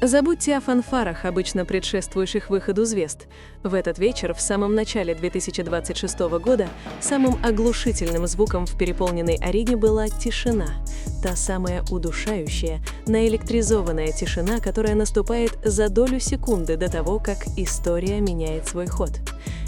Забудьте о фанфарах, обычно предшествующих выходу звезд. В этот вечер, в самом начале 2026 года, самым оглушительным звуком в переполненной арене была тишина. Та самая удушающая, наэлектризованная тишина, которая наступает за долю секунды до того, как история меняет свой ход.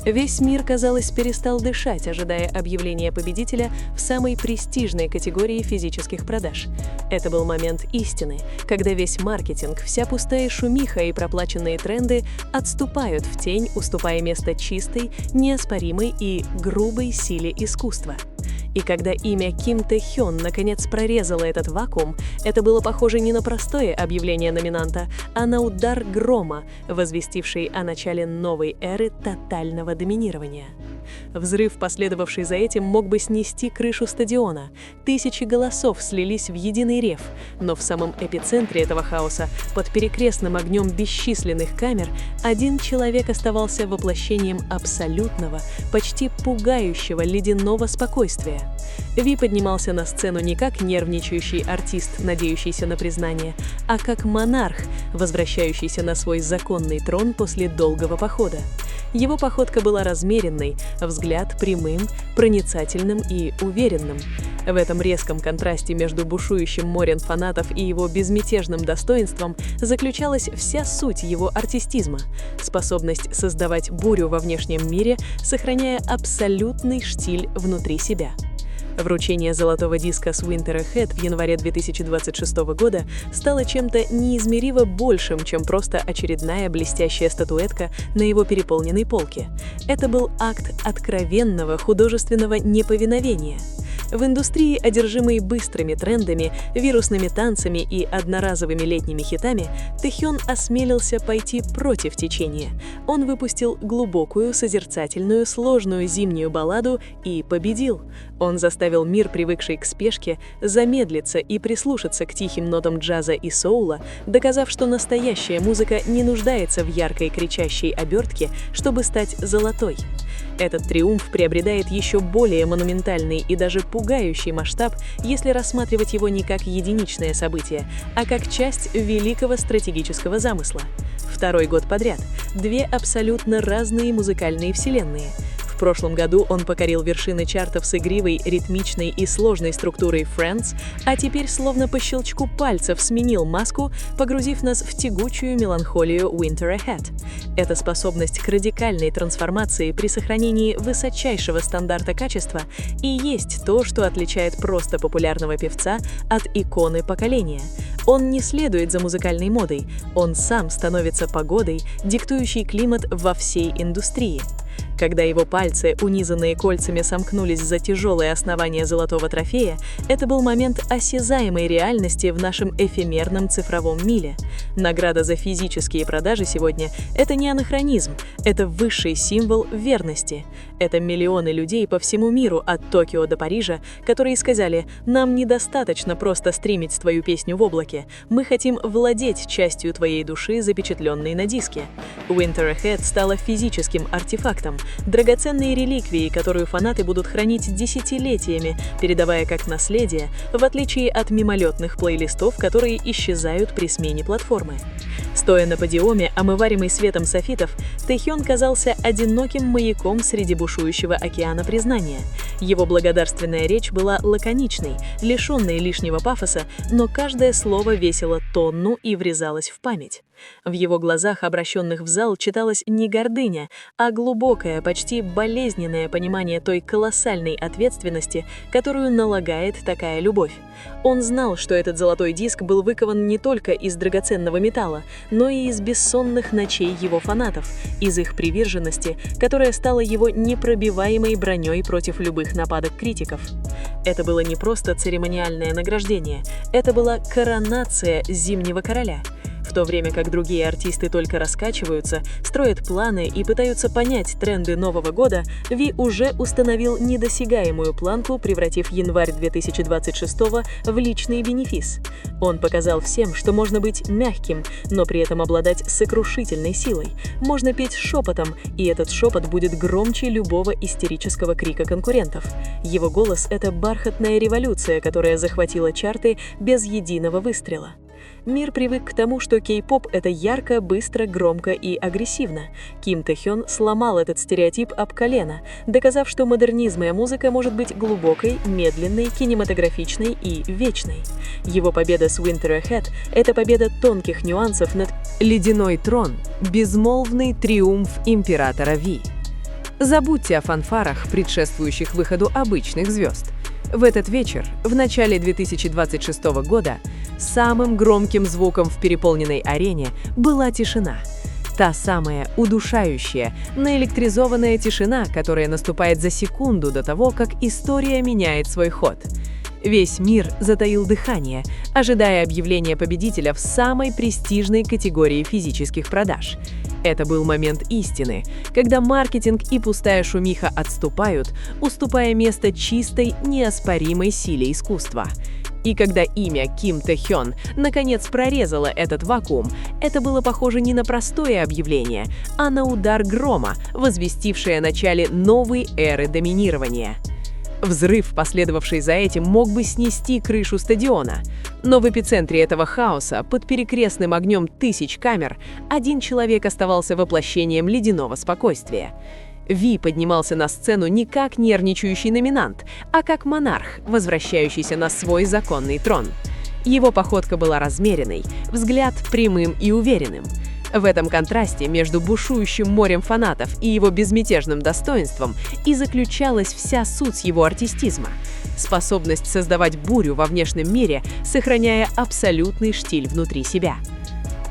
Весь мир, казалось, перестал дышать, ожидая объявления победителя в самой престижной категории физических продаж. Это был момент истины, когда весь маркетинг, вся пустая шумиха и проплаченные тренды отступают в тень, уступая место чистой, неоспоримой и грубой силе искусства. И когда имя Ким Тэ Хён наконец прорезало этот вакуум, это было похоже не на простое объявление номинанта, а на удар грома, возвестивший о начале новой эры тотального доминирования. Взрыв, последовавший за этим, мог бы снести крышу стадиона. Тысячи голосов слились в единый рев, но в самом эпицентре этого хаоса, под перекрестным огнем бесчисленных камер, один человек оставался воплощением абсолютного, почти пугающего ледяного спокойствия. Ви поднимался на сцену не как нервничающий артист, надеющийся на признание, а как монарх, возвращающийся на свой законный трон после долгого похода. Его походка была размеренной, взгляд прямым, проницательным и уверенным. В этом резком контрасте между бушующим морем фанатов и его безмятежным достоинством заключалась вся суть его артистизма – способность создавать бурю во внешнем мире, сохраняя абсолютный штиль внутри себя. Вручение золотого диска с Winter Ahead в январе 2026 года стало чем-то неизмеримо большим, чем просто очередная блестящая статуэтка на его переполненной полке. Это был акт откровенного художественного неповиновения. В индустрии, одержимой быстрыми трендами, вирусными танцами и одноразовыми летними хитами, Тэ Хён осмелился пойти против течения. Он выпустил глубокую, созерцательную, сложную зимнюю балладу и победил. Он заставил мир, привыкший к спешке, замедлиться и прислушаться к тихим нотам джаза и соула, доказав, что настоящая музыка не нуждается в яркой кричащей обертке, чтобы стать золотой. Этот триумф приобретает еще более монументальный и даже пугающий масштаб, если рассматривать его не как единичное событие, а как часть великого стратегического замысла. Второй год подряд. Две абсолютно разные музыкальные вселенные. В прошлом году он покорил вершины чартов с игривой, ритмичной и сложной структурой Friends, а теперь словно по щелчку пальцев сменил маску, погрузив нас в тягучую меланхолию Winter Ahead. Эта способность к радикальной трансформации при сохранении высочайшего стандарта качества и есть то, что отличает просто популярного певца от иконы поколения. Он не следует за музыкальной модой, он сам становится погодой, диктующей климат во всей индустрии. Когда его пальцы, унизанные кольцами, сомкнулись за тяжелое основание золотого трофея, это был момент осязаемой реальности в нашем эфемерном цифровом мире. Награда за физические продажи сегодня – это не анахронизм, это высший символ верности. Это миллионы людей по всему миру, от Токио до Парижа, которые сказали: «Нам недостаточно просто стримить твою песню в облаке, мы хотим владеть частью твоей души, запечатленной на диске». Winter Ahead стала физическим артефактом, драгоценной реликвией, которую фанаты будут хранить десятилетиями, передавая как наследие, в отличие от мимолетных плейлистов, которые исчезают при смене платформы. Стоя на подиуме, омываемый светом софитов, Тэ Хён казался одиноким маяком среди бушующего океана признания. Его благодарственная речь была лаконичной, лишенной лишнего пафоса, но каждое слово весило тонну и врезалось в память. В его глазах, обращенных в зал, читалась не гордыня, а глубокое, почти болезненное понимание той колоссальной ответственности, которую налагает такая любовь. Он знал, что этот золотой диск был выкован не только из драгоценного металла, но и из бессонных ночей его фанатов, из их приверженности, которая стала его непробиваемой броней против любых нападок критиков. Это было не просто церемониальное награждение, это была коронация Зимнего Короля. В то время как другие артисты только раскачиваются, строят планы и пытаются понять тренды Нового года, Ви уже установил недосягаемую планку, превратив январь 2026 в личный бенефис. Он показал всем, что можно быть мягким, но при этом обладать сокрушительной силой. Можно петь шепотом, и этот шепот будет громче любого истерического крика конкурентов. Его голос — это бархатная революция, которая захватила чарты без единого выстрела. Мир привык к тому, что кей-поп — это ярко, быстро, громко и агрессивно. Ким Тэ-хён сломал этот стереотип об колено, доказав, что модернизмная музыка может быть глубокой, медленной, кинематографичной и вечной. Его победа с Winter Ahead — это победа тонких нюансов над «Ледяной трон», безмолвный триумф императора Ви. Забудьте о фанфарах, предшествующих выходу обычных звезд. В этот вечер, в начале 2026 года, самым громким звуком в переполненной арене была тишина. Та самая удушающая, наэлектризованная тишина, которая наступает за секунду до того, как история меняет свой ход. Весь мир затаил дыхание, ожидая объявления победителя в самой престижной категории физических продаж. Это был момент истины, когда маркетинг и пустая шумиха отступают, уступая место чистой, неоспоримой силе искусства. И когда имя Ким Тэ-хён наконец прорезало этот вакуум, это было похоже не на простое объявление, а на удар грома, возвестивший о начале новой эры доминирования. Взрыв, последовавший за этим, мог бы снести крышу стадиона. Но в эпицентре этого хаоса, под перекрестным огнем тысяч камер, один человек оставался воплощением ледяного спокойствия. Ви поднимался на сцену не как нервничающий номинант, а как монарх, возвращающийся на свой законный трон. Его походка была размеренной, взгляд прямым и уверенным. В этом контрасте между бушующим морем фанатов и его безмятежным достоинством и заключалась вся суть его артистизма — способность создавать бурю во внешнем мире, сохраняя абсолютный штиль внутри себя.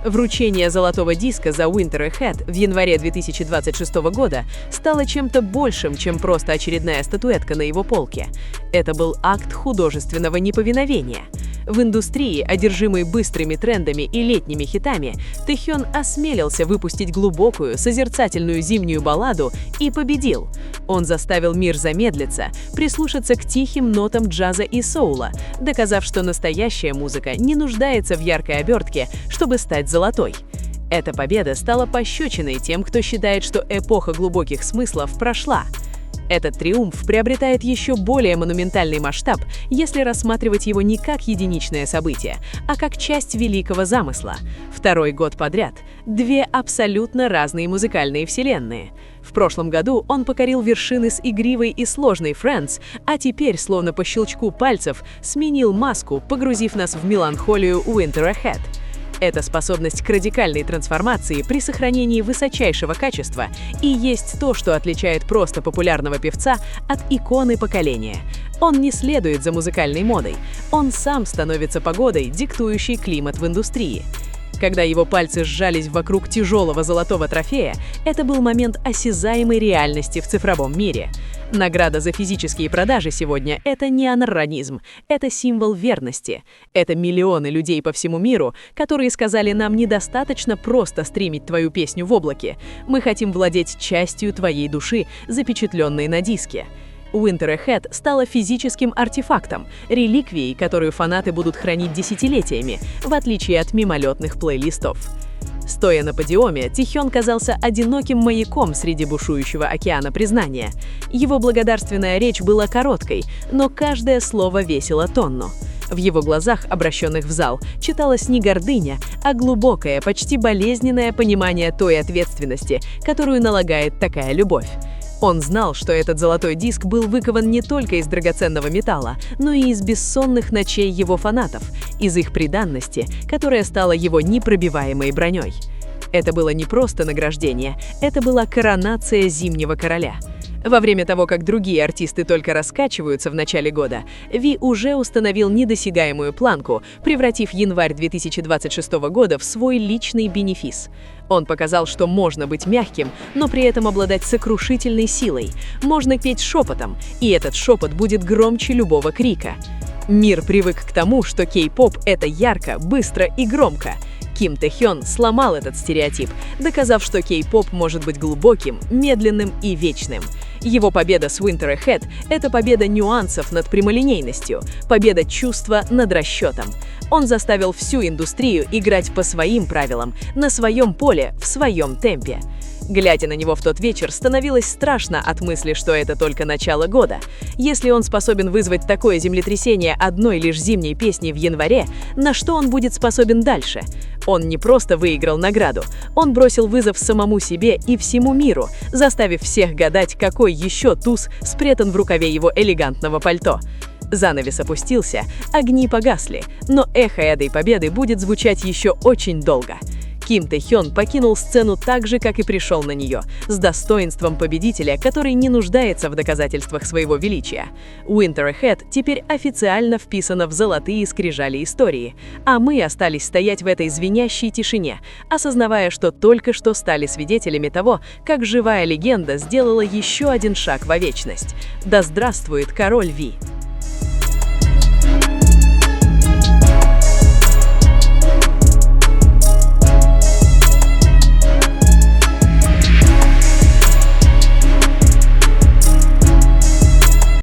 Вручение золотого диска за Winter Ahead в январе 2026 года стало чем-то большим, чем просто очередная статуэтка на его полке. Это был акт художественного неповиновения. В индустрии, одержимой быстрыми трендами и летними хитами, Тэ-хён осмелился выпустить глубокую, созерцательную зимнюю балладу и победил. Он заставил мир замедлиться, прислушаться к тихим нотам джаза и соула, доказав, что настоящая музыка не нуждается в яркой обертке, чтобы стать золотой. Эта победа стала пощечиной тем, кто считает, что эпоха глубоких смыслов прошла. Этот триумф приобретает еще более монументальный масштаб, если рассматривать его не как единичное событие, а как часть великого замысла. Второй год подряд две абсолютно разные музыкальные вселенные. В прошлом году он покорил вершины с игривой и сложной Friends, а теперь, словно по щелчку пальцев, сменил маску, погрузив нас в меланхолию Winter Ahead. Эта способность к радикальной трансформации при сохранении высочайшего качества и есть то, что отличает просто популярного певца от иконы поколения. Он не следует за музыкальной модой, он сам становится погодой, диктующей климат в индустрии. Когда его пальцы сжались вокруг тяжелого золотого трофея, это был момент осязаемой реальности в цифровом мире. Награда за физические продажи сегодня — это не анарронизм, это символ верности. Это миллионы людей по всему миру, которые сказали: нам недостаточно просто стримить твою песню в облаке, мы хотим владеть частью твоей души, запечатленной на диске. Winter Ahead стала физическим артефактом, реликвией, которую фанаты будут хранить десятилетиями, в отличие от мимолетных плейлистов. Стоя на подиуме, Тэ-хён казался одиноким маяком среди бушующего океана признания. Его благодарственная речь была короткой, но каждое слово весило тонну. В его глазах, обращенных в зал, читалась не гордыня, а глубокое, почти болезненное понимание той ответственности, которую налагает такая любовь. Он знал, что этот золотой диск был выкован не только из драгоценного металла, но и из бессонных ночей его фанатов, из их преданности, которая стала его непробиваемой броней. Это было не просто награждение, это была коронация Зимнего Короля. Во время того, как другие артисты только раскачиваются в начале года, Ви уже установил недосягаемую планку, превратив январь 2026 года в свой личный бенефис. Он показал, что можно быть мягким, но при этом обладать сокрушительной силой. Можно петь шепотом, и этот шепот будет громче любого крика. Мир привык к тому, что кей-поп — это ярко, быстро и громко. Ким Тэ-хён сломал этот стереотип, доказав, что кей-поп может быть глубоким, медленным и вечным. Его победа с Winter Ahead — это победа нюансов над прямолинейностью, победа чувства над расчетом. Он заставил всю индустрию играть по своим правилам, на своем поле, в своем темпе. Глядя на него в тот вечер, становилось страшно от мысли, что это только начало года. Если он способен вызвать такое землетрясение одной лишь зимней песней в январе, на что он будет способен дальше? Он не просто выиграл награду, он бросил вызов самому себе и всему миру, заставив всех гадать, какой еще туз спрятан в рукаве его элегантного пальто. Занавес опустился, огни погасли, но эхо этой победы будет звучать еще очень долго. Ким Тэ Хён покинул сцену так же, как и пришел на нее, с достоинством победителя, который не нуждается в доказательствах своего величия. Winter Ahead теперь официально вписано в золотые скрижали истории, а мы остались стоять в этой звенящей тишине, осознавая, что только что стали свидетелями того, как живая легенда сделала еще один шаг во вечность. Да здравствует король Ви!